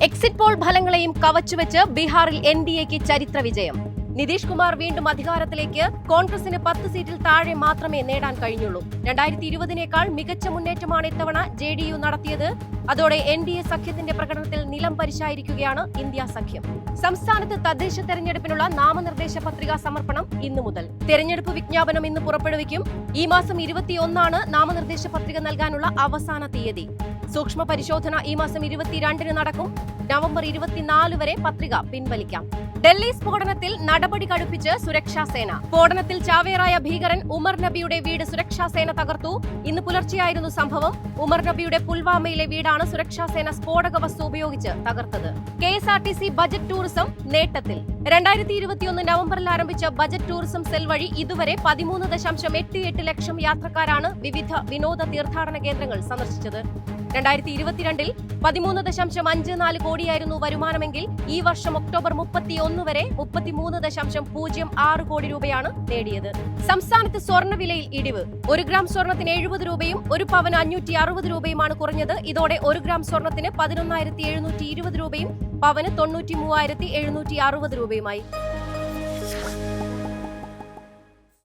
Exit poll ഫലങ്ങളെയും കവച്ചുവെച്ച് ബീഹാറിൽ എൻഡിഎക്ക് ചരിത്ര വിജയം. നിതീഷ് കുമാർ വീണ്ടും അധികാരത്തിലേക്ക്. കോൺഗ്രസിന് 10 സീറ്റിൽ താഴെ മാത്രമേ നേടാൻ കഴിഞ്ഞുള്ളൂ. 2020-നേക്കാൾ മികച്ച മുന്നേറ്റമാണ് ഇത്തവണ ജെഡിയു നടത്തിയത്. അതോടെ എൻഡിഎ സഖ്യത്തിന്റെ പ്രകടനത്തിൽ നിലം പരിശായിരിക്കുകയാണ് ഇന്ത്യ സഖ്യം. സംസ്ഥാനത്ത് തദ്ദേശ തെരഞ്ഞെടുപ്പിനുള്ള നാമനിർദ്ദേശ പത്രികാ സമർപ്പണം ഇന്നു മുതൽ. തെരഞ്ഞെടുപ്പ് വിജ്ഞാപനം ഇന്ന് പുറപ്പെടുവിക്കും. ഈ മാസം 21 നാമനിർദ്ദേശ പത്രിക നൽകാനുള്ള അവസാന തീയതി. സൂക്ഷ്മ പരിശോധന ഈ മാസം 22 നടക്കും. നവംബർ 24 വരെ പത്രിക പിൻവലിക്കാം. ഡൽഹി സ്ഫോടനത്തിൽ നടപടി കടുപ്പിച്ച് സുരക്ഷാസേന. സ്ഫോടനത്തിൽ ചാവേറായ ഭീകരൻ ഉമർ നബിയുടെ വീട് സുരക്ഷാസേന തകർത്തു. ഇന്ന് പുലർച്ചെയായിരുന്നു സംഭവം. ഉമർ നബിയുടെ പുൽവാമയിലെ വീടാണ് സുരക്ഷാസേന സ്ഫോടക വസ്തു ഉപയോഗിച്ച് തകർത്തത്. KSRTC ബജറ്റ് ടൂറിസം നേട്ടത്തിൽ. 2021 നവംബറിൽ ആരംഭിച്ച ബജറ്റ് ടൂറിസം സെൽ വഴി ഇതുവരെ 13.88 ലക്ഷം യാത്രക്കാരാണ് വിവിധ വിനോദ തീർത്ഥാടന കേന്ദ്രങ്ങൾ സന്ദർശിച്ചത്. 2022-ൽ 13.54 കോടിയായിരുന്നു വരുമാനമെങ്കിൽ ഈ വർഷം ഒക്ടോബർ 31 വരെ 33.06 കോടി രൂപയാണ് നേടിയത്. സംസ്ഥാനത്ത് സ്വർണ്ണവിലയിൽ ഇടിവ്. 1 ഗ്രാം സ്വർണത്തിന് 70 രൂപയും 1 പവന് 560 രൂപയുമാണ് കുറഞ്ഞത്. ഇതോടെ 1 ഗ്രാം സ്വർണത്തിന് 11,720 രൂപയും പവന് 93,760 രൂപയുമായി.